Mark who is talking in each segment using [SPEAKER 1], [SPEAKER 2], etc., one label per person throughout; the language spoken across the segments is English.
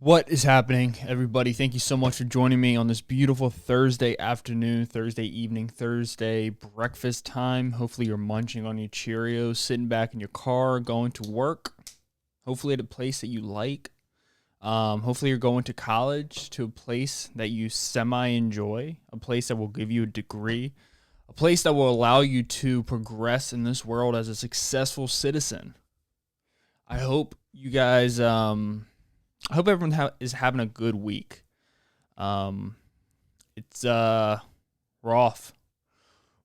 [SPEAKER 1] What is happening, everybody? Thank you so much for joining me on this beautiful Thursday afternoon, Thursday evening, Thursday breakfast time. Hopefully, you're munching on your Cheerios, sitting back in your car, going to work. Hopefully, at a place that you like. Hopefully, you're going to college, to a place that you semi-enjoy, a place that will give you a degree, a place that will allow you to progress in this world as a successful citizen. I hope you guys. I hope everyone is having a good week. It's we're off.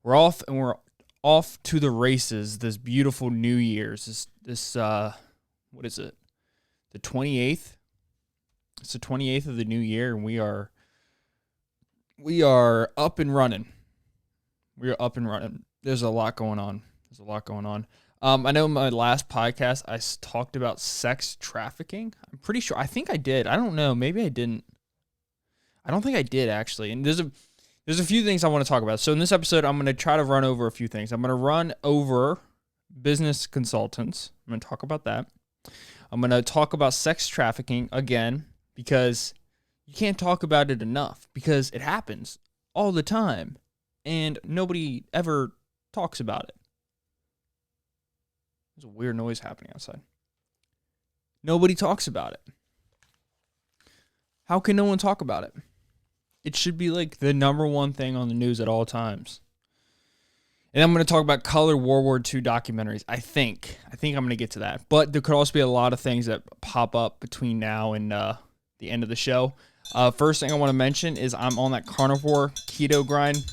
[SPEAKER 1] We're off and we're off to the races this beautiful New Year's. This what is it? The 28th. It's the 28th of the new year and we are up and running. We are up and running. There's a lot going on. I know in my last podcast I talked about sex trafficking. I'm pretty sure. I think I did. I don't know. Maybe I didn't. I don't think I did actually. And there's a few things I want to talk about. So in this episode, I'm going to try to run over a few things. I'm going to run over business consultants. I'm going to talk about that. I'm going to talk about sex trafficking again because you can't talk about it enough because it happens all the time and nobody ever talks about it. There's a weird noise happening outside. Nobody talks about it. How can no one talk about it? It should be like the number one thing on the news at all times. And I'm going to talk about color World War II documentaries. I think I'm going to get to that. But there could also be a lot of things that pop up between now and the end of the show. First thing I want to mention is I'm on that carnivore keto grind.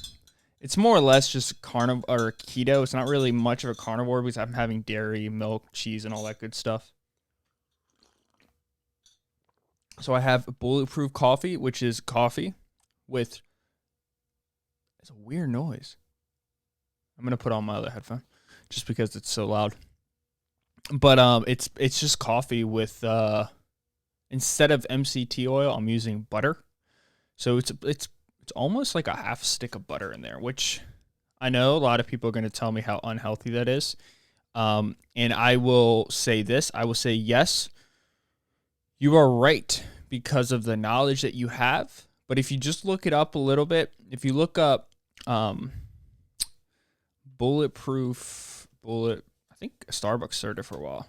[SPEAKER 1] It's more or less just carnivore or keto. It's not really much of a carnivore because I'm having dairy, milk, cheese, and all that good stuff. So I have bulletproof coffee, which is coffee with... It's a weird noise. I'm going to put on my other headphone just because it's so loud. But it's just coffee with... instead of MCT oil, I'm using butter. So it's almost like a half stick of butter in there, which I know a lot of people are going to tell me how unhealthy that is. And I will say this. I will say, yes, you are right because of the knowledge that you have. But if you just look it up a little bit, if you look up I think Starbucks served it for a while,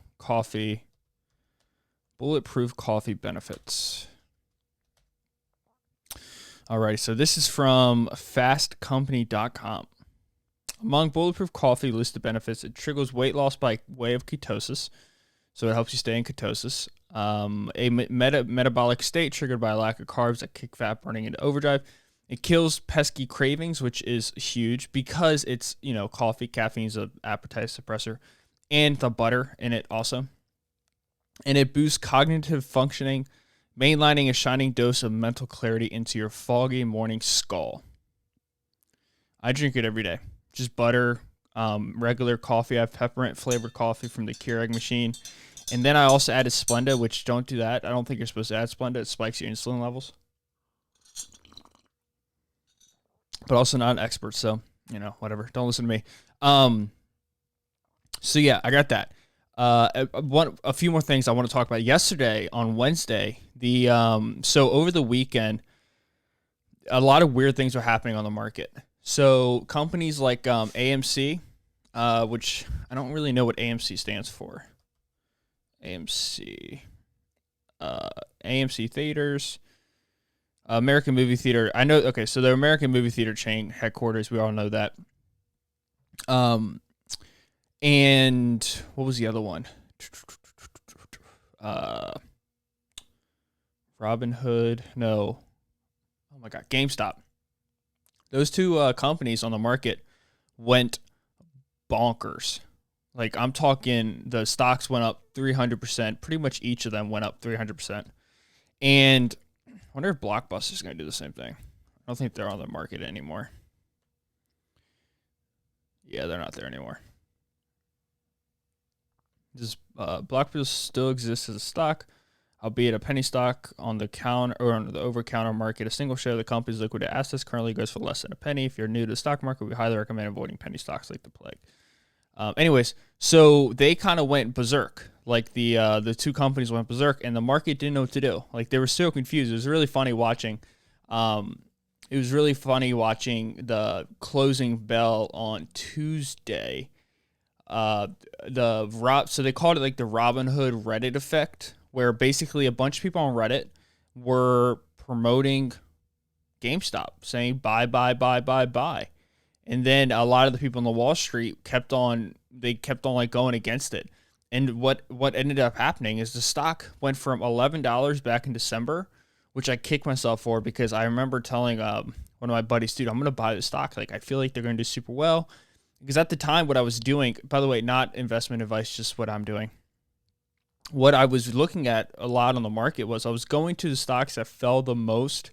[SPEAKER 1] bulletproof coffee benefits. Alright, so this is from fastcompany.com. Among bulletproof coffee listed benefits, it triggers weight loss by way of ketosis. So it helps you stay in ketosis. A metabolic state triggered by a lack of carbs that kick fat burning into overdrive. It kills pesky cravings, which is huge because it's, coffee. Caffeine is an appetite suppressor. And the butter in it also. And it boosts cognitive functioning, mainlining a shining dose of mental clarity into your foggy morning skull. I drink it every day. Just butter, regular coffee. I have peppermint flavored coffee from the Keurig machine. And then I also added Splenda, which don't do that. I don't think you're supposed to add Splenda. It spikes your insulin levels. But also not an expert, so, whatever. Don't listen to me. So yeah, I got that. A few more things I want to talk about. Yesterday on Wednesday, so over the weekend, a lot of weird things were happening on the market. So companies like AMC, which I don't really know what AMC stands for. AMC Theaters, American Movie Theater. I know. Okay, so the American Movie Theater chain headquarters. We all know that. And what was the other one? ROBINHOod. No. Oh my God. GameStop. Those two companies on the market went bonkers. Like, I'm talking the stocks went up 300%. Pretty much each of them went up 300%. And I wonder if Blockbuster's going to do the same thing. I don't think they're on the market anymore. Yeah, they're not there anymore. Blockbuster still exists as a stock, albeit a penny stock on the counter or on the over-counter market. A single share of the company's liquid assets currently goes for less than a penny. If you're new to the stock market, we highly recommend avoiding penny stocks like the plague. Anyways, so they kind of went berserk. Like the two companies went berserk, and the market didn't know what to do. Like they were so confused. It was really funny watching. It was really funny watching the closing bell on Tuesday. So they called it like the Robinhood Reddit effect, where basically a bunch of people on Reddit were promoting GameStop, saying buy, buy, buy, buy, buy. And then a lot of the people on the Wall Street kept on like going against it. And what ended up happening is the stock went from $11 back in December, which I kicked myself for because I remember telling one of my buddies, dude, I'm going to buy the stock. Like, I feel like they're going to do super well. Because at the time, what I was doing, by the way, not investment advice, just what I'm doing. What I was looking at a lot on the market was I was going to the stocks that fell the most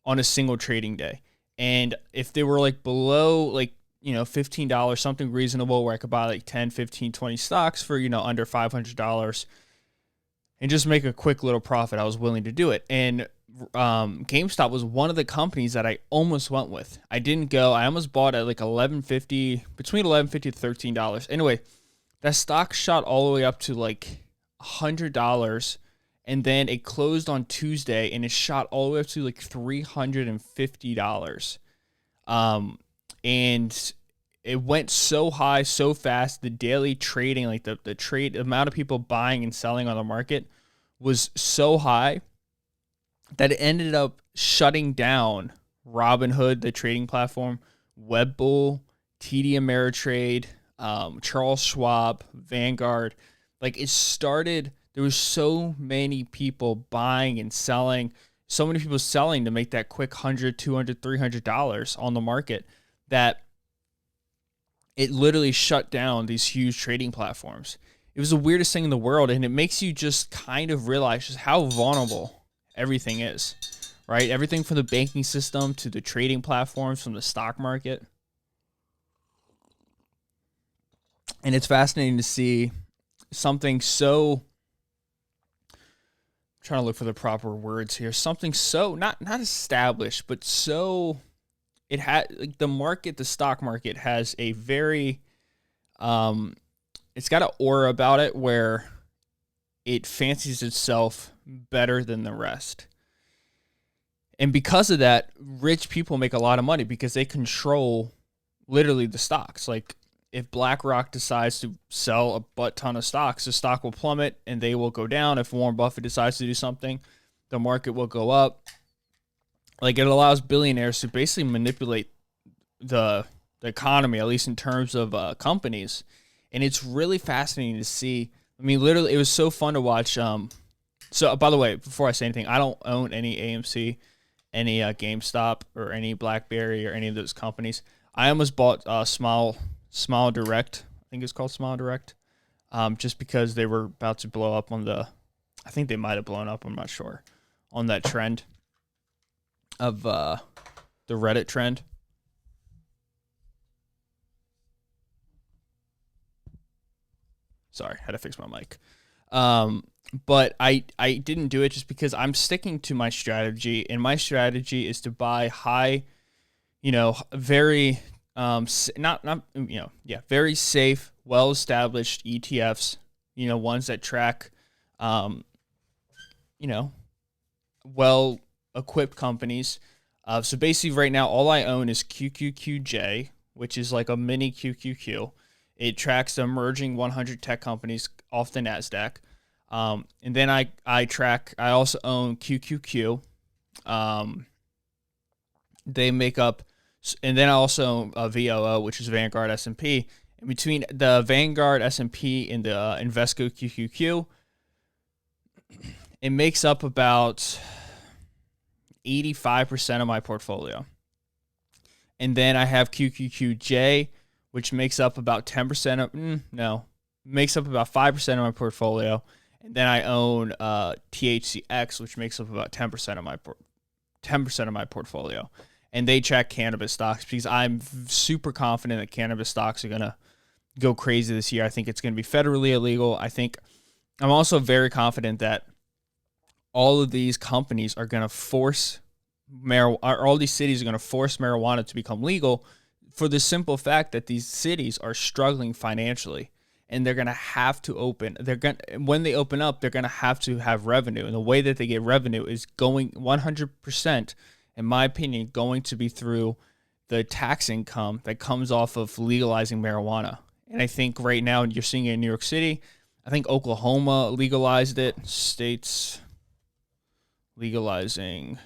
[SPEAKER 1] on a single trading day. And if they were like below like, $15, something reasonable where I could buy like 10, 15, 20 stocks for, under $500 and just make a quick little profit, I was willing to do it. And GameStop was one of the companies that I almost went with. I didn't go. I almost bought at like $11.50, between $11.50 to $13. Anyway, that stock shot all the way up to like $100. And then it closed on Tuesday and it shot all the way up to like $350. And it went so high, so fast. The daily trading, like the amount of people buying and selling on the market was so high that it ended up shutting down Robinhood, the trading platform, Webbull, TD Ameritrade, Charles Schwab, Vanguard. Like it started, there was so many people buying and selling, so many people selling to make that quick $100, $200, $300 on the market that it literally shut down these huge trading platforms. It was the weirdest thing in the world, and it makes you just kind of realize just how vulnerable everything is, right? Everything from the banking system to the trading platforms, from the stock market. And it's fascinating to see something so, I'm trying to look for the proper words here, something so, not established, but so, it had, like the market, the stock market has a very, it's got an aura about it where it fancies itself better than the rest. And because of that, rich people make a lot of money because they control literally the stocks. Like if BlackRock decides to sell a butt ton of stocks, the stock will plummet and they will go down. If Warren Buffett decides to do something, the market will go up. Like it allows billionaires to basically manipulate the economy, at least in terms of companies. And it's really fascinating to see. I mean, literally, it was so fun to watch. So, by the way, before I say anything, I don't own any AMC, any GameStop, or any BlackBerry, or any of those companies. I almost bought Smile Direct. I think it's called Smile Direct, just because they were about to blow up on the. I think they might have blown up. I'm not sure on that trend of the Reddit trend. Sorry, had to fix my mic. But I didn't do it just because I'm sticking to my strategy, and my strategy is to buy high, very very safe, well-established ETFs, ones that track, well-equipped companies. So basically right now, all I own is QQQJ, which is like a mini QQQ. It tracks the emerging 100 tech companies off the NASDAQ. And then I also own QQQ. They make up, and then I also own VOO, which is Vanguard S&P. And between the Vanguard S&P and the Invesco QQQ, it makes up about 85% of my portfolio. And then I have QQQJ, which makes up about 10% of, makes up about 5% of my portfolio. And then I own THCX, which makes up about 10% of my portfolio. And they track cannabis stocks because I'm super confident that cannabis stocks are going to go crazy this year. I think it's going to be federally illegal. I'm also very confident that all of these companies are going to force all these cities are going to force marijuana to become legal for the simple fact that these cities are struggling financially. and they're going to have to open. When they open up, they're going to have revenue. And the way that they get revenue is going 100%, in my opinion, going to be through the tax income that comes off of legalizing marijuana. And I think right now you're seeing it in New York City. I think Oklahoma legalized it. States legalizing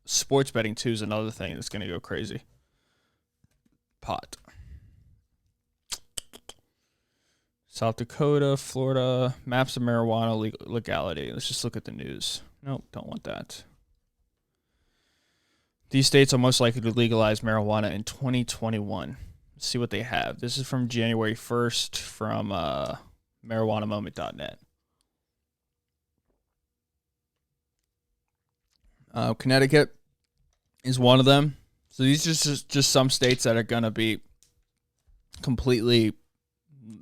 [SPEAKER 1] sports betting too is another thing that's going to go crazy. Pot. South Dakota, Florida, maps of marijuana legality. Let's just look at the news. Nope, don't want that. These states are most likely to legalize marijuana in 2021. Let's see what they have. This is from January 1st from marijuanamoment.net. Connecticut is one of them. So these are just some states that are going to be completely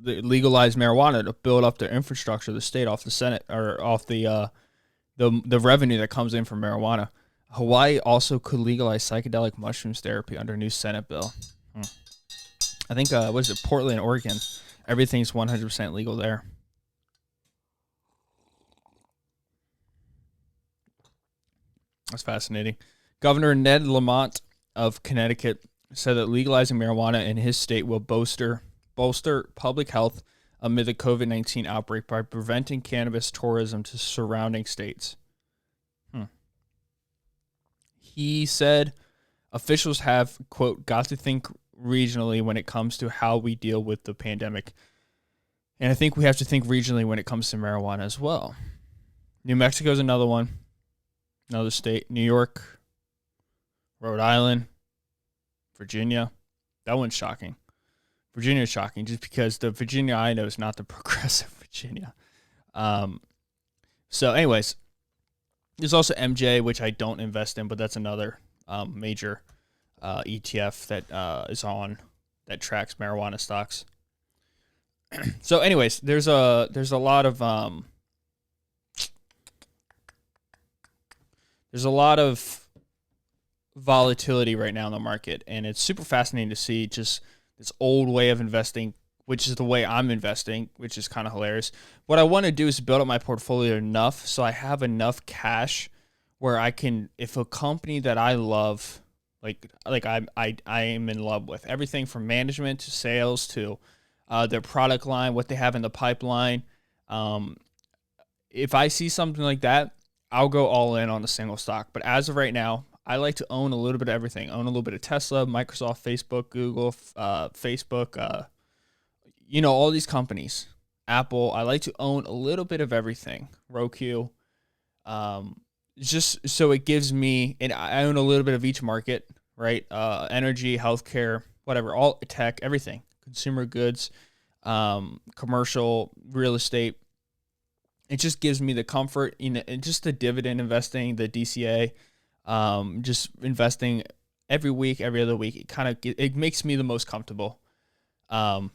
[SPEAKER 1] legalize marijuana to build up their infrastructure of the state off the Senate or off the revenue that comes in from marijuana. Hawaii also could legalize psychedelic mushrooms therapy under a new Senate bill. I think, what is it, Portland, Oregon. Everything's 100% legal there. That's fascinating. Governor Ned Lamont of Connecticut said that legalizing marijuana in his state will bolster public health amid the COVID-19 outbreak by preventing cannabis tourism to surrounding states. He said officials have, quote, got to think regionally when it comes to how we deal with the pandemic. And I think we have to think regionally when it comes to marijuana as well. New Mexico is another one, another state. New York, Rhode Island, Virginia. That one's shocking. Virginia is shocking just because the Virginia I know is not the progressive Virginia. So anyways, there's also MJ, which I don't invest in, but that's another major ETF that is on that tracks marijuana stocks. So anyways, there's a lot of volatility right now in the market, and it's super fascinating to see just this old way of investing, which is the way I'm investing, which is kind of hilarious. What I want to do is build up my portfolio enough so I have enough cash where I can, if a company that I love, like I am in love with everything from management to sales to their product line, what they have in the pipeline. If I see something like that, I'll go all in on a single stock. But as of right now, I like to own a little bit of everything. Own a little bit of Tesla, Microsoft, Facebook, Google, Facebook, all these companies. Apple. I like to own a little bit of everything. Roku. Just so it gives me, and I own a little bit of each market, right? Energy, healthcare, whatever, all tech, everything. Consumer goods, commercial, real estate. It just gives me the comfort, and just the dividend investing, the DCA. Just investing every week, every other week. It makes me the most comfortable. It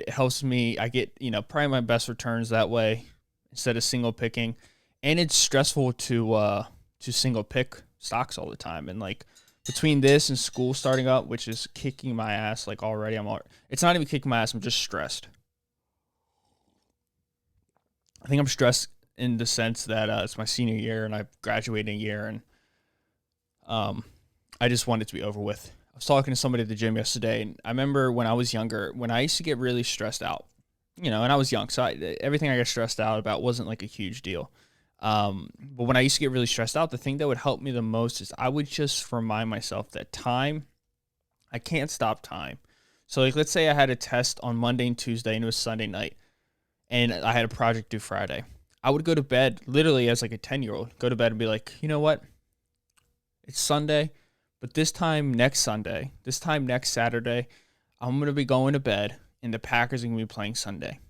[SPEAKER 1] helps me. I get, probably my best returns that way instead of single picking. And it's stressful to single pick stocks all the time. And like between this and school starting up, which is kicking my ass, like already it's not even kicking my ass. I'm just stressed. I think I'm stressed in the sense that it's my senior year and I'm graduating year, and I just want it to be over with. I was talking to somebody at the gym yesterday, and I remember when I was younger, when I used to get really stressed out, and I was young, so everything I got stressed out about wasn't like a huge deal. But when I used to get really stressed out, the thing that would help me the most is I would just remind myself that I can't stop time. So like, let's say I had a test on Monday and Tuesday and it was Sunday night, and I had a project due Friday. I would go to bed literally as like a 10-year-old, go to bed and be like, you know what? It's Sunday, but this time next Saturday, I'm going to be going to bed and the Packers are going to be playing Sunday.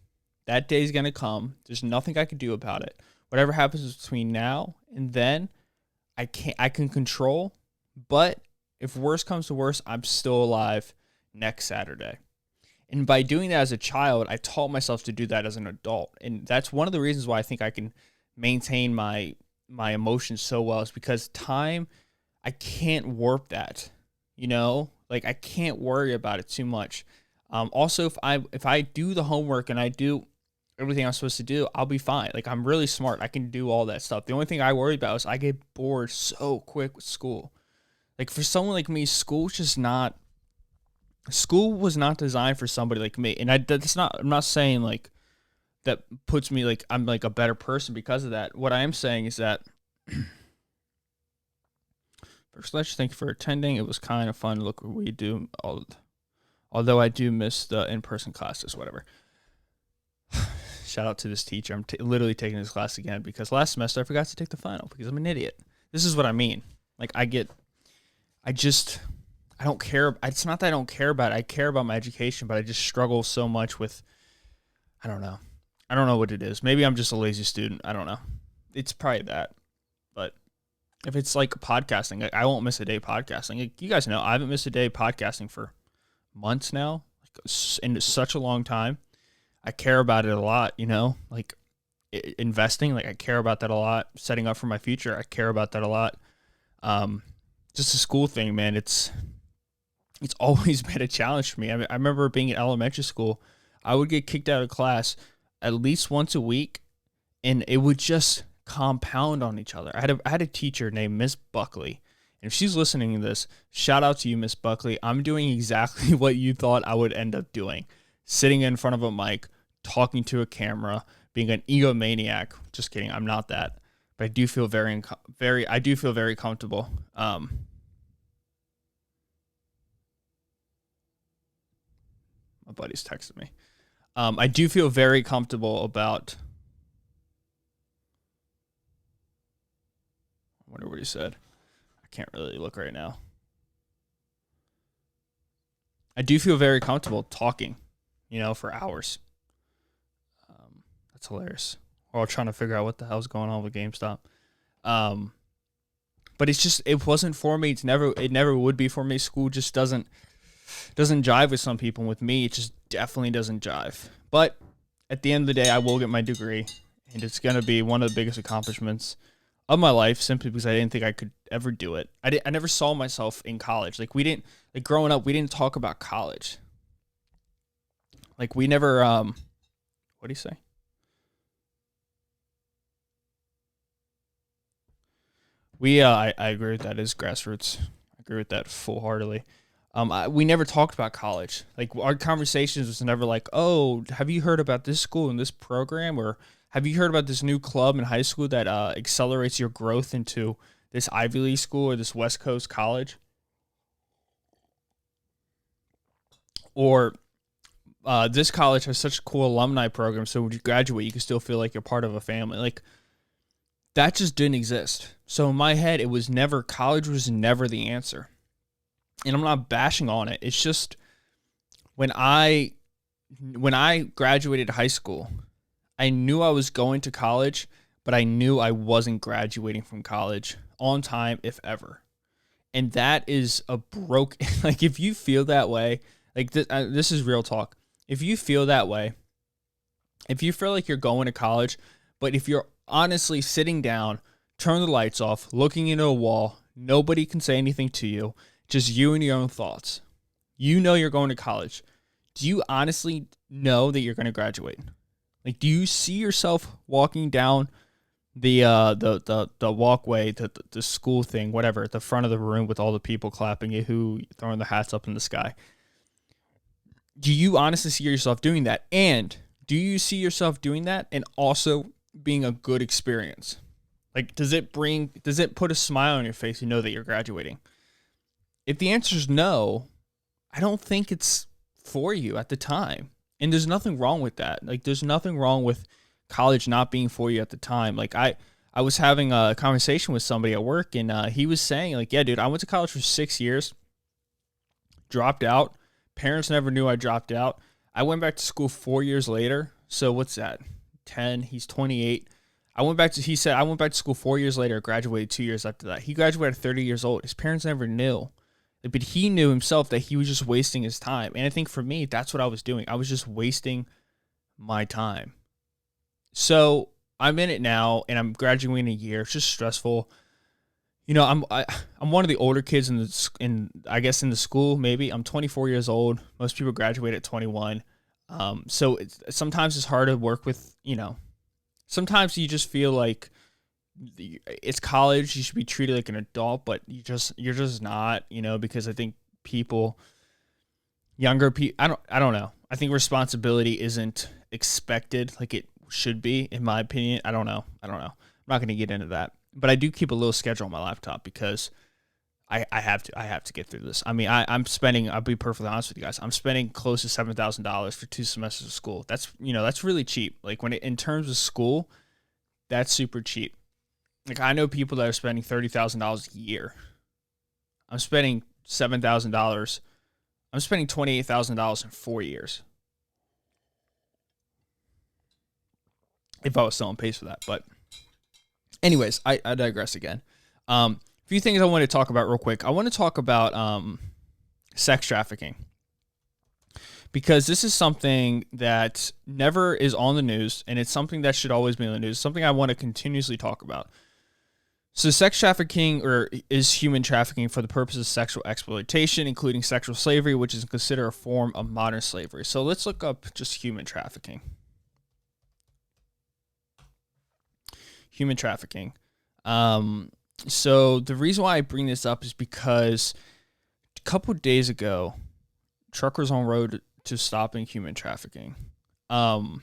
[SPEAKER 1] That day's going to come. There's nothing I can do about it. Whatever happens between now and then, I can control, but if worse comes to worse, I'm still alive next Saturday. And by doing that as a child, I taught myself to do that as an adult. And that's one of the reasons why I think I can maintain my emotions so well, is because time, I can't warp that, like I can't worry about it too much. Also, if I do the homework and I do everything I'm supposed to do, I'll be fine. Like, I'm really smart. I can do all that stuff. The only thing I worry about is I get bored so quick with school. Like, for someone like me, school was not designed for somebody like me. And I'm not saying like that puts me like I'm like a better person because of that. What I am saying is that first, let's thank you for attending. It was kind of fun. Look what we do. Although I do miss the in-person classes, whatever. Shout out to this teacher. I'm literally taking this class again because last semester I forgot to take the final because I'm an idiot. This is what I mean. Like, I don't care. It's not that I don't care about it. I care about my education, but I just struggle so much with, I don't know. I don't know what it is. Maybe I'm just a lazy student. I don't know. It's probably that. But if it's like podcasting, I won't miss a day podcasting. Like, you guys know, I haven't missed a day podcasting for months now, like, in such a long time. I care about it a lot, like investing, like I care about that a lot. Setting up for my future, I care about that a lot. Just a school thing, man. It's always been a challenge for me. I remember being in elementary school, I would get kicked out of class at least once a week, and it would just compound on each other. I had a teacher named Miss Buckley. And if she's listening to this, shout out to you, Miss Buckley. I'm doing exactly what you thought I would end up doing. Sitting in front of a mic, talking to a camera, being an egomaniac. Just kidding, I'm not that. But I do feel very comfortable. My buddy's texted me. I do feel very comfortable about. I wonder what he said. I can't really look right now. I do feel very comfortable talking, for hours. That's hilarious. We're all trying to figure out what the hell's going on with GameStop. But it wasn't for me. It never would be for me. School just doesn't jive with some people. And with me, it just definitely doesn't jive. But at the end of the day, I will get my degree, and it's going to be one of the biggest accomplishments of my life, simply because I didn't think I could ever do it. I never saw myself in college. Like, growing up, we didn't talk about college. Like, we never, what do you say? I agree with that. It is grassroots. I agree with that full-heartedly. We never talked about college. Like, our conversations was never like, oh, have you heard about this school and this program? Or have you heard about this new club in high school that accelerates your growth into this Ivy League school or this West Coast college? Or this college has such a cool alumni program, so when you graduate, you can still feel like you're part of a family. Like, that just didn't exist. So in my head, college was never the answer. And I'm not bashing on it. It's just when I graduated high school, I knew I was going to college, but I knew I wasn't graduating from college on time, if ever. And that is a like, if you feel that way, like this is real talk. If you feel that way, if you feel like you're going to college, but if you're honestly sitting down, turn the lights off, looking into a wall, nobody can say anything to you, just you and your own thoughts. You know you're going to college. Do you honestly know that you're going to graduate? Like, do you see yourself walking down the walkway, the school thing, whatever, at the front of the room with all the people clapping you, who throwing the hats up in the sky? Do you honestly see yourself doing that? And do you see yourself doing that and also being a good experience? Like, does it put a smile on your face, that you're graduating? If the answer is no, I don't think it's for you at the time. And there's nothing wrong with that. Like, there's nothing wrong with college not being for you at the time. Like, I was having a conversation with somebody at work, and he was saying, like, yeah, dude, I went to college for 6 years, dropped out. Parents never knew I dropped out. I went back to school 4 years later. So what's that? 10. He's 28. He said, I went back to school 4 years later, graduated 2 years after that. He graduated at 30 years old. His parents never knew. But he knew himself that he was just wasting his time. And I think for me, that's what I was doing. I was just wasting my time. So I'm in it now, and I'm graduating a year. It's just stressful. I'm one of the older kids in I guess in the school. Maybe I'm 24 years old. Most people graduate at 21. So sometimes it's hard to work with. Sometimes you just feel like it's college. You should be treated like an adult, but you're just not. Because I think younger people. I don't know. I think responsibility isn't expected like it should be, in my opinion. I don't know. I'm not going to get into that. But I do keep a little schedule on my laptop because I have to get through this. I mean, I'm spending. I'll be perfectly honest with you guys. I'm spending close to $7,000 for 2 semesters of school. That's really cheap. Like in terms of school, that's super cheap. Like I know people that are spending $30,000 a year. I'm spending $7,000. I'm spending $28,000 in 4 years. If I was still on pace for that, but. Anyways, I digress again. A few things I want to talk about real quick. I want to talk about sex trafficking because this is something that never is on the news, and it's something that should always be on the news. It's something I want to continuously talk about. So sex trafficking is human trafficking for the purpose of sexual exploitation, including sexual slavery, which is considered a form of modern slavery. So let's look up just human trafficking. Human trafficking. So the reason why I bring this up is because a couple of days ago, truckers on road to stopping human trafficking. Scams.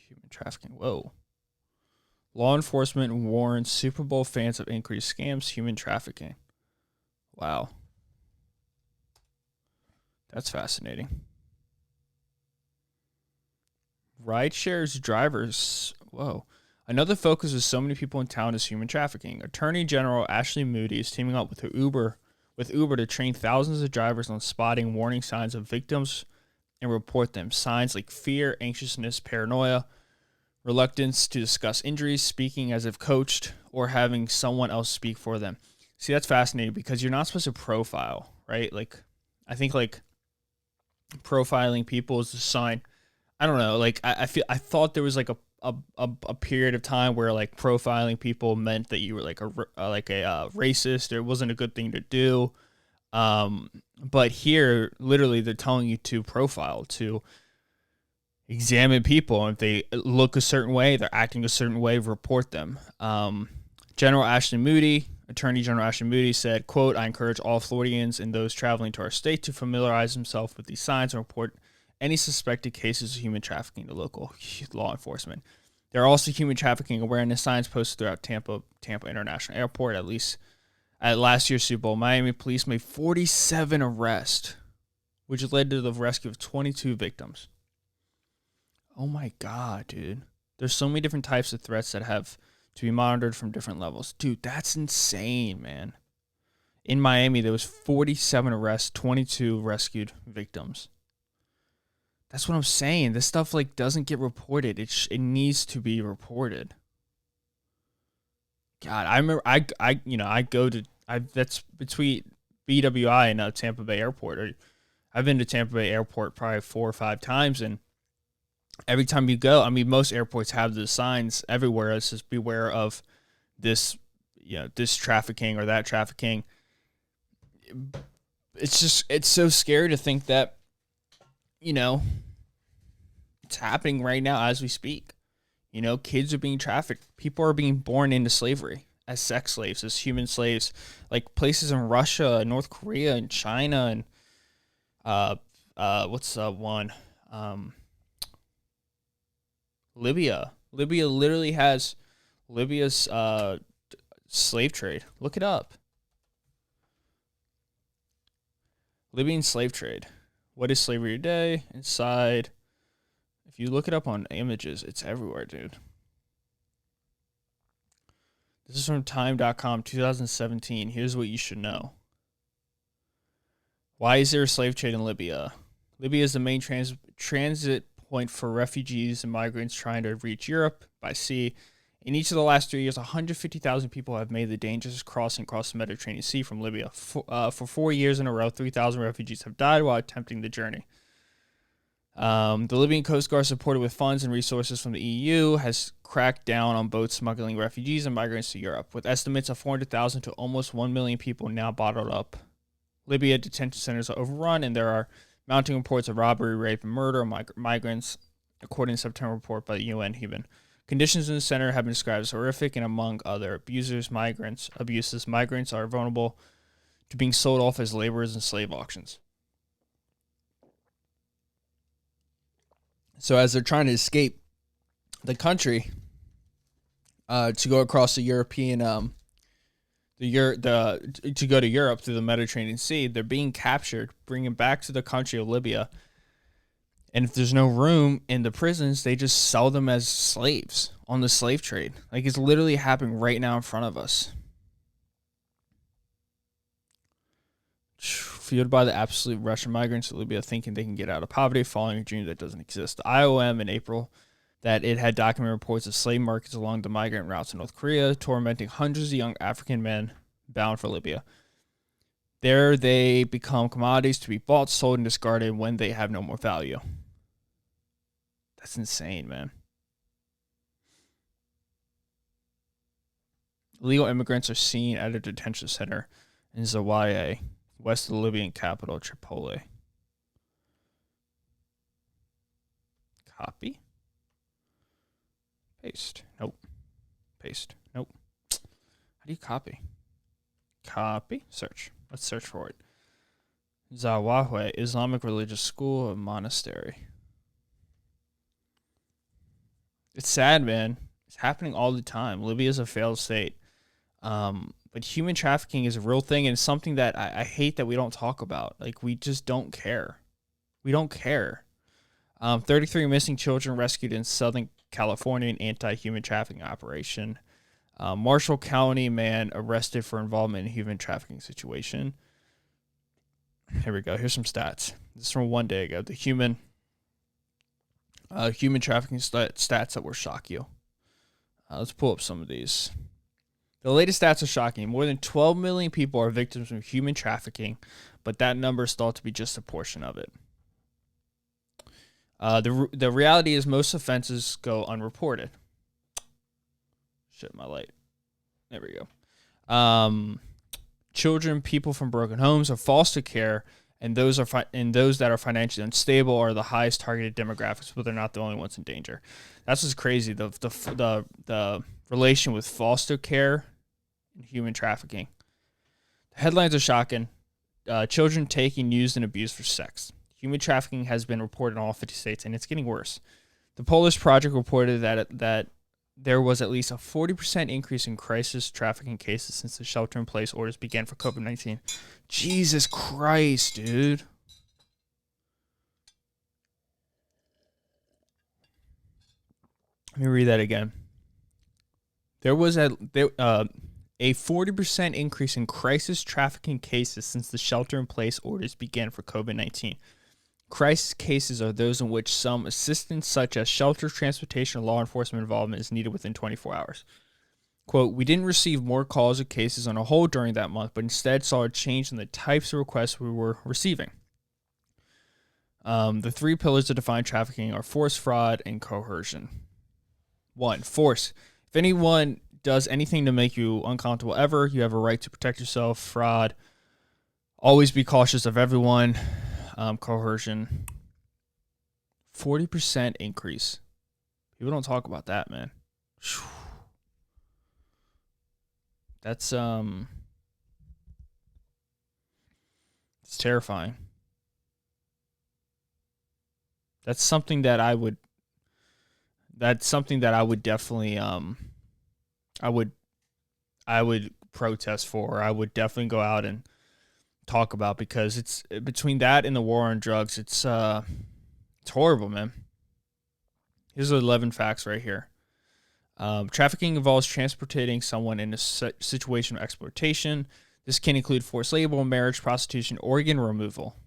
[SPEAKER 1] Human trafficking. Whoa. Law enforcement warns Super Bowl fans of increased scams, human trafficking. Wow. That's fascinating. Rideshare's drivers. Whoa. Another focus of so many people in town is human trafficking. Attorney General Ashley Moody is teaming up with Uber to train thousands of drivers on spotting warning signs of victims and report them. Signs like fear, anxiousness, paranoia, reluctance to discuss injuries, speaking as if coached, or having someone else speak for them. See, that's fascinating because you're not supposed to profile, right? Like, I think like profiling people is a sign. I don't know. Like I thought there was like a period of time where like profiling people meant that you were like a racist. Or it wasn't a good thing to do. But here, literally, they're telling you to profile, to examine people. And if they look a certain way, they're acting a certain way, report them. Attorney General Ashley Moody said, quote, "I encourage all Floridians and those traveling to our state to familiarize themselves with these signs and report any suspected cases of human trafficking to local law enforcement. There are also human trafficking awareness signs posted throughout Tampa International Airport. At least at last year's Super Bowl, Miami police made 47 arrests, which led to the rescue of 22 victims. Oh my God, dude. There's so many different types of threats that have to be monitored from different levels. Dude, that's insane, man. In Miami, there was 47 arrests, 22 rescued victims. That's what I'm saying. This stuff like doesn't get reported. It needs to be reported. God, I remember that's between BWI and Tampa Bay Airport. I've been to Tampa Bay Airport probably 4 or 5 times, and every time you go, I mean, most airports have the signs everywhere. It's just beware of this, this trafficking or that trafficking. It's so scary to think that, it's happening right now as we speak. Kids are being trafficked. People are being born into slavery as sex slaves, as human slaves, like places in Russia, North Korea, and China, and Libya. Libya literally has Libya's slave trade. Look it up. Libyan slave trade. What is slavery today? Inside. If you look it up on images, it's everywhere, dude. This is from time.com, 2017. Here's what you should know. Why is there a slave trade in Libya? Libya is the main transit point for refugees and migrants trying to reach Europe by sea. In each of the last 3 years, 150,000 people have made the dangerous crossing across the Mediterranean Sea from Libya. For 4 years in a row, 3,000 refugees have died while attempting the journey. The Libyan Coast Guard, supported with funds and resources from the EU, has cracked down on boats smuggling refugees and migrants to Europe, with estimates of 400,000 to almost 1 million people now bottled up. Libya detention centers are overrun, and there are mounting reports of robbery, rape, and murder of migrants, according to a September report by the UN Human. Conditions in the center have been described as horrific, and among other abuses, migrants are vulnerable to being sold off as laborers in slave auctions. So as they're trying to escape the country, to go across the European, to go to Europe through the Mediterranean Sea, they're being captured, bringing back to the country of Libya. And if there's no room in the prisons, they just sell them as slaves on the slave trade. Like, it's literally happening right now in front of us. Fueled by the absolute Russian migrants to Libya thinking they can get out of poverty, following a dream that doesn't exist. The IOM in April that it had documented reports of slave markets along the migrant routes in North Korea, tormenting hundreds of young African men bound for Libya. There they become commodities to be bought, sold, and discarded when they have no more value. That's insane, man. Illegal immigrants are seen at a detention center in Zawiya, west of the Libyan capital, Tripoli. Copy. Paste. Nope. Paste. Nope. How do you copy? Copy. Search. Let's search for it. Zawiya, Islamic religious school or monastery. It's sad, man. It's happening all the time. Libya is a failed state. But human trafficking is a real thing, and it's something that I hate that we don't talk about. Like, we just don't care. We don't care. 33 missing children rescued in Southern California, an anti-human trafficking operation. Marshall County man arrested for involvement in human trafficking situation. Here we go. Here's some stats. This is from 1 day ago. The human trafficking stats that will shock you. Let's pull up some of these. The latest stats are shocking. More than 12 million people are victims of human trafficking, but that number is thought to be just a portion of it. The reality is most offenses go unreported. Shit, my light. There we go. Children, people from broken homes, or foster care, and those that are financially unstable are the highest targeted demographics, but they're not the only ones in danger. That's what's crazy. The relation with foster care and human trafficking. The headlines are shocking. Children taken, used, and abused for sex. Human trafficking has been reported in all 50 states, and it's getting worse. The Polish Project reported that there was at least a 40% increase in crisis trafficking cases since the shelter-in-place orders began for COVID-19. Jesus Christ, dude. Let me read that again. There was a 40% increase in crisis trafficking cases since the shelter-in-place orders began for COVID-19. Crisis cases are those in which some assistance, such as shelter, transportation, or law enforcement involvement, is needed within 24 hours. Quote, we didn't receive more calls or cases on a whole during that month, but instead saw a change in the types of requests we were receiving. The three pillars to define trafficking are force, fraud, and coercion. 1. Force. If anyone does anything to make you uncomfortable ever, you have a right to protect yourself. Fraud. Always be cautious of everyone. Coercion. 40% increase. People don't talk about that, man. That's it's terrifying. That's something that I would definitely I would protest for. I would definitely go out and talk about, because it's between that and the war on drugs, it's horrible, man. Here's the 11 facts right here. Trafficking involves transporting someone in a situation of exploitation. This can include forced labor, marriage, prostitution, organ removal.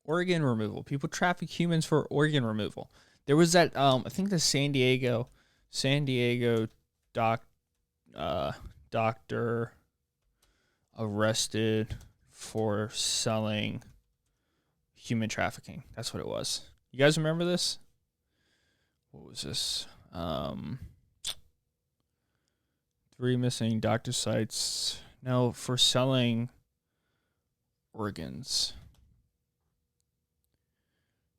[SPEAKER 1] Organ removal. People traffic humans for organ removal. There was that I think the San Diego doctor arrested for selling human trafficking. That's what it was. You guys remember this? What was this? 3 missing doctor sites. No, for selling organs.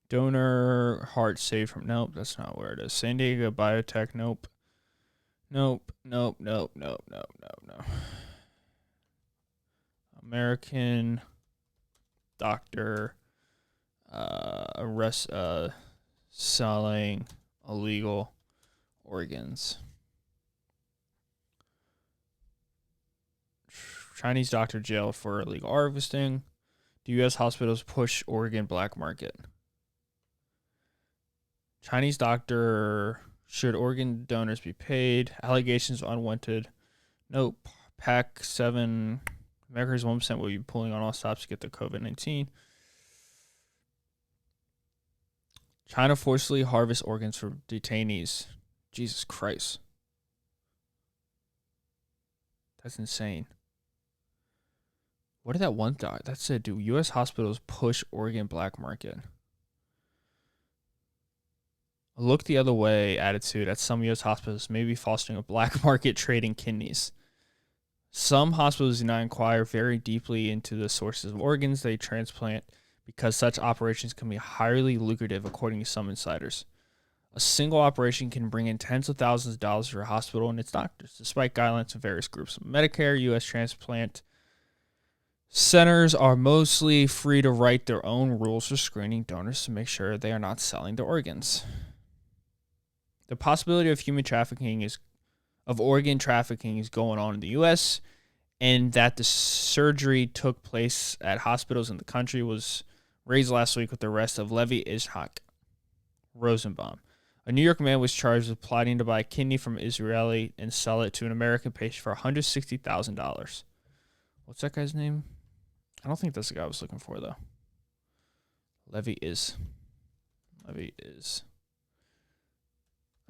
[SPEAKER 1] Donor heart saved from. Nope, that's not where it is. San Diego Biotech. Nope. Nope. American doctor arrest selling illegal organs. Chinese doctor jailed for illegal harvesting. Do U.S. hospitals push organ black market? Chinese doctor, should organ donors be paid? Allegations of unwanted. Nope. Pac 7. America's 1% will be pulling on all stops to get the COVID-19. China forcibly harvests organs for detainees. Jesus Christ. That's insane. What did that one thought? That said, do U.S. hospitals push organ black market? A look the other way attitude at some U.S. hospitals may be fostering a black market trading kidneys. Some hospitals do not inquire very deeply into the sources of organs they transplant because such operations can be highly lucrative, according to some insiders. A single operation can bring in tens of thousands of dollars for a hospital and its doctors, despite guidelines from various groups. Medicare, U.S. transplant centers are mostly free to write their own rules for screening donors to make sure they are not selling their organs. The possibility of organ trafficking is going on in the U.S., and that the surgery took place at hospitals in the country was raised last week with the arrest of Levi Ishak Rosenbaum. A New York man was charged with plotting to buy a kidney from Israeli and sell it to an American patient for $160,000. What's that guy's name? I don't think that's the guy I was looking for, though. Levi is. I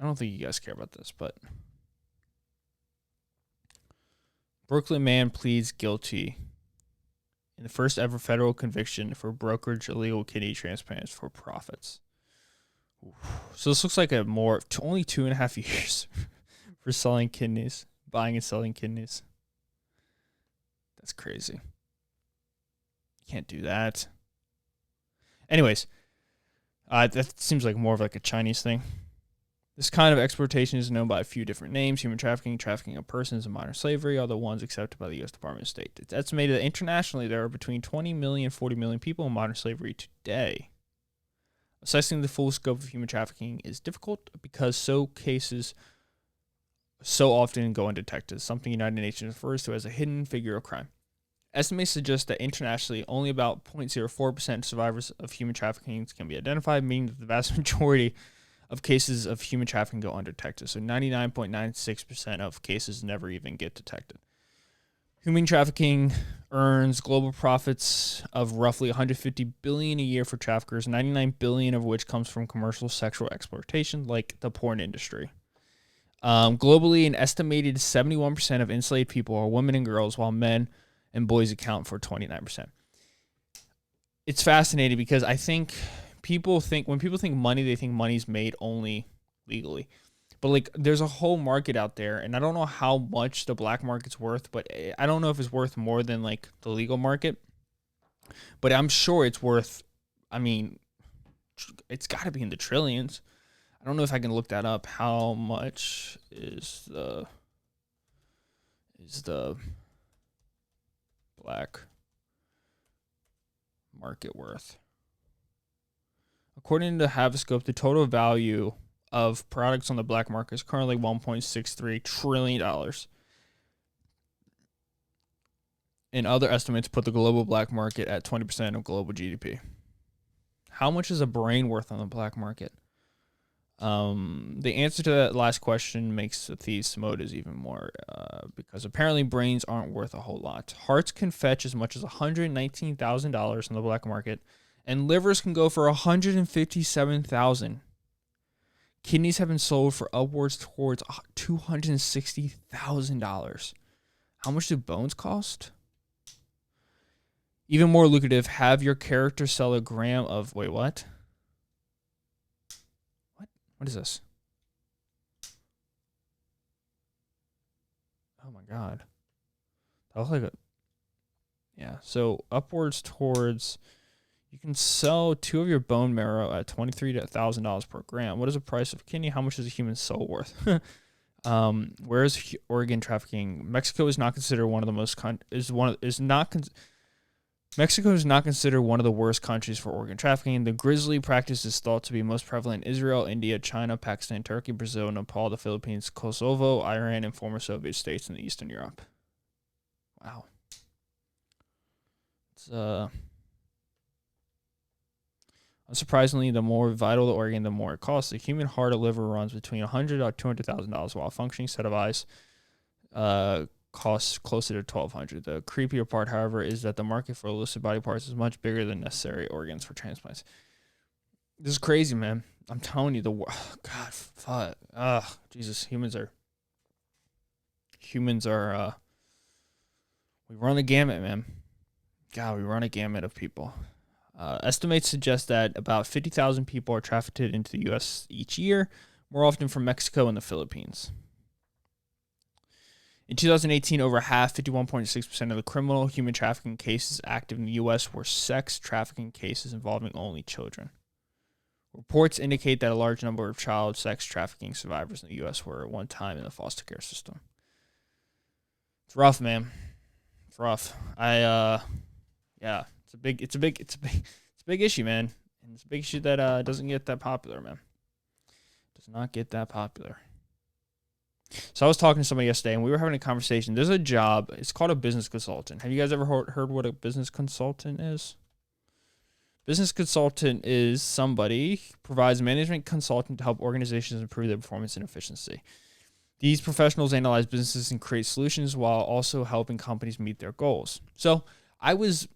[SPEAKER 1] don't think you guys care about this, but Brooklyn man pleads guilty in the first ever federal conviction for brokerage illegal kidney transplants for profits. So this looks like only 2.5 years for selling kidneys, buying and selling kidneys. That's crazy. You can't do that. Anyways, that seems like more of like a Chinese thing. This kind of exploitation is known by a few different names: human trafficking, trafficking of persons, and modern slavery, are the ones accepted by the U.S. Department of State. It's estimated that internationally there are between 20 million and 40 million people in modern slavery today. Assessing the full scope of human trafficking is difficult because cases so often go undetected, something the United Nations refers to as a hidden figure of crime. Estimates suggest that internationally only about 0.04% of survivors of human trafficking can be identified, meaning that the vast majority of cases of human trafficking go undetected. So 99.96% of cases never even get detected. Human trafficking earns global profits of roughly $150 billion a year for traffickers, $99 billion of which comes from commercial sexual exploitation, like the porn industry. Globally, an estimated 71% of enslaved people are women and girls, while men and boys account for 29%. It's fascinating because I think when people think money, they think money's made only legally. But like, there's a whole market out there, and I don't know how much the black market's worth, but I don't know if it's worth more than like the legal market. But I'm sure it's worth, it's got to be in the trillions. I don't know if I can look that up. How much is the black market worth? According to Havascope, the total value of products on the black market is currently $1.63 trillion. And other estimates put the global black market at 20% of global GDP. How much is a brain worth on the black market? The answer to that last question makes the thief's motives even more, because apparently brains aren't worth a whole lot. Hearts can fetch as much as $119,000 on the black market, and livers can go for $157,000. Kidneys have been sold for upwards towards $260,000. How much do bones cost? Even more lucrative, have your character sell a gram of... Wait, what? What is this? Oh my God. That looks like a, yeah. So upwards towards, you can sell 2 of your bone marrow at $23,000 per gram. What is the price of a kidney? How much is a human soul worth? Where is organ trafficking? Mexico is not considered one of the most Mexico is not considered one of the worst countries for organ trafficking. The grisly practice is thought to be most prevalent in Israel, India, China, Pakistan, Turkey, Brazil, Nepal, the Philippines, Kosovo, Iran, and former Soviet states in Eastern Europe. Wow. It's unsurprisingly, the more vital the organ, the more it costs. The human heart or liver runs between $100 to $200,000, while a functioning set of eyes costs closer to $1,200. The creepier part, however, is that the market for illicit body parts is much bigger than necessary organs for transplants. This is crazy, man. I'm telling you, God, fuck, Jesus, humans are, we run the gamut, man. God, we run a gamut of people. Estimates suggest that about 50,000 people are trafficked into the U.S. each year, more often from Mexico and the Philippines. In 2018, over half, 51.6% of the criminal human trafficking cases active in the U.S. were sex trafficking cases involving only children. Reports indicate that a large number of child sex trafficking survivors in the U.S. were at one time in the foster care system. It's rough, man. It's rough. Yeah, it's a big issue, man. And it's a big issue that doesn't get that popular, man. Does not get that popular. So I was talking to somebody yesterday, and we were having a conversation. There's a job. It's called a business consultant. Have you guys ever heard what a business consultant is? Business consultant is somebody who provides management consulting to help organizations improve their performance and efficiency. These professionals analyze businesses and create solutions while also helping companies meet their goals. So I was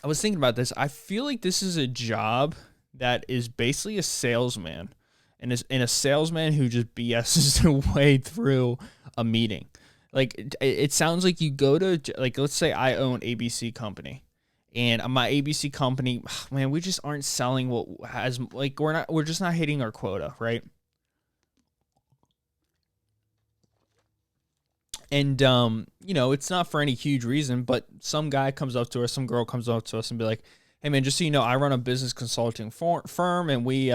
[SPEAKER 1] thinking about this. I feel like this is a job that is basically a salesman. And a salesman who just BS's their way through a meeting. Like, it sounds like you go to, like, let's say I own ABC company, and my ABC company, man, we just aren't selling what has, like, we're just not hitting our quota, right? And, it's not for any huge reason, but some guy comes up to us, some girl comes up to us and be like, hey man, just so you know, I run a business consulting firm, and we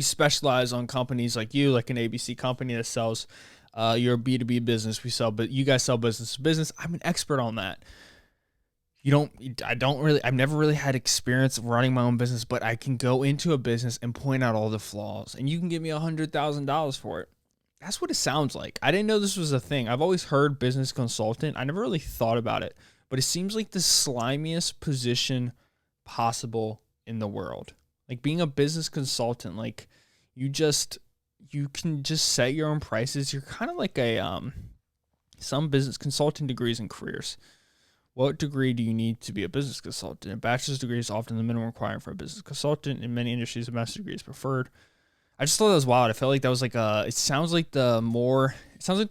[SPEAKER 1] specialize on companies like you, like an ABC company that sells your B2B business. But you guys sell business to business. I'm an expert on that. I've never really had experience running my own business, but I can go into a business and point out all the flaws, and you can give me $100,000 for it. That's what it sounds like. I didn't know this was a thing. I've always heard business consultant. I never really thought about it, but it seems like the slimiest position possible in the world. Like, being a business consultant, like, you can just set your own prices. You're kind of like some business consulting degrees and careers. What degree do you need to be a business consultant? A bachelor's degree is often the minimum requirement for a business consultant. In many industries, a master's degree is preferred. I just thought that was wild. I felt like that was like it sounds like the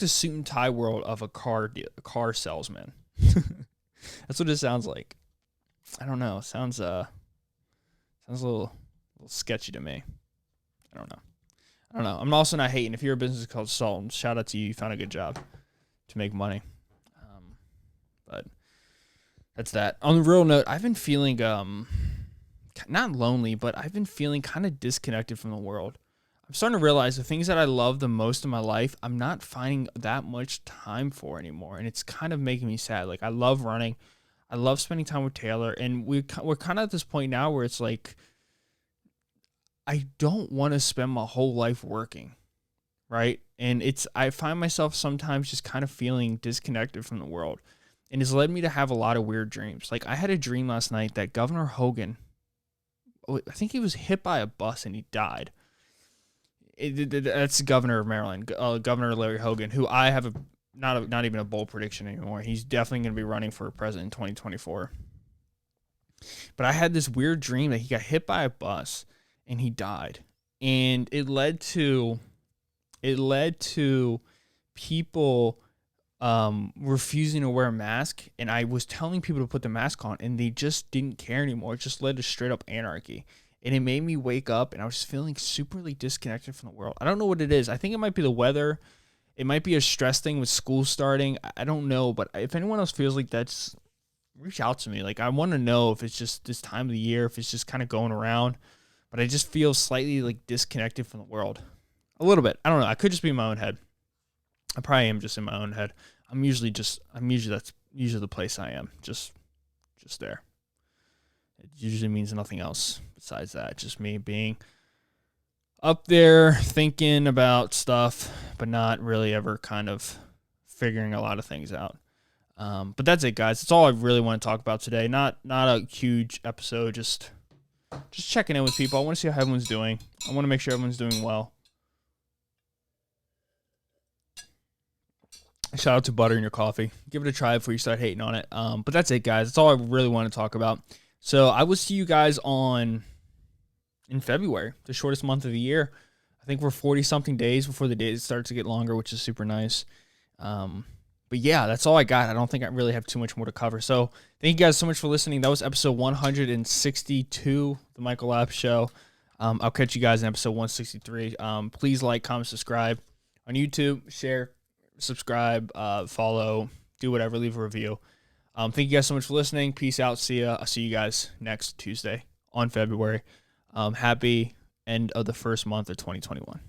[SPEAKER 1] suit and tie world of a car salesman. That's what it sounds like. I don't know. It sounds a little sketchy to me. I don't know. I'm also not hating. If you're a business consultant, shout out to you. You found a good job to make money. But that's that. On the real note, I've been feeling not lonely, but I've been feeling kind of disconnected from the world. I'm starting to realize the things that I love the most in my life, I'm not finding that much time for anymore, and it's kind of making me sad. Like, I love running. I love spending time with Taylor, and we're kind of at this point now where it's like, I don't want to spend my whole life working, right? And I find myself sometimes just kind of feeling disconnected from the world, and it's led me to have a lot of weird dreams. Like, I had a dream last night that Governor Hogan, I think he was hit by a bus and he died. That's the governor of Maryland, Governor Larry Hogan, who I have not even a bold prediction anymore. He's definitely going to be running for president in 2024. But I had this weird dream that he got hit by a bus and he died. And it led to people refusing to wear a mask. And I was telling people to put the mask on, and they just didn't care anymore. It just led to straight up anarchy. and it made me wake up, and I was just feeling superly disconnected from the world. I don't know what it is. I think it might be the weather. It might be a stress thing with school starting. I don't know, but if anyone else feels like that's, reach out to me. Like, I want to know if it's just this time of the year, if it's just kind of going around, but I just feel slightly like disconnected from the world. A little bit. I don't know. I could just be in my own head. I probably am just in my own head. That's usually the place I am. Just there. It usually means nothing else besides that. Just me being up there thinking about stuff, but not really ever kind of figuring a lot of things out. But that's it, guys. That's all I really want to talk about today. Not a huge episode. Just checking in with people. I want to see how everyone's doing. I want to make sure everyone's doing well. Shout out to butter in your coffee. Give it a try before you start hating on it. But that's it, guys. That's all I really want to talk about. So I will see you guys in February, the shortest month of the year. I think we're 40-something days before the days start to get longer, which is super nice. But yeah, that's all I got. I don't think I really have too much more to cover. So thank you guys so much for listening. That was episode 162, the Michael Lapp Show. I'll catch you guys in episode 163. Please like, comment, subscribe on YouTube, share, subscribe, follow, do whatever, leave a review. Thank you guys so much for listening. Peace out. See ya. I'll see you guys next Tuesday on February. Happy end of the first month of 2021.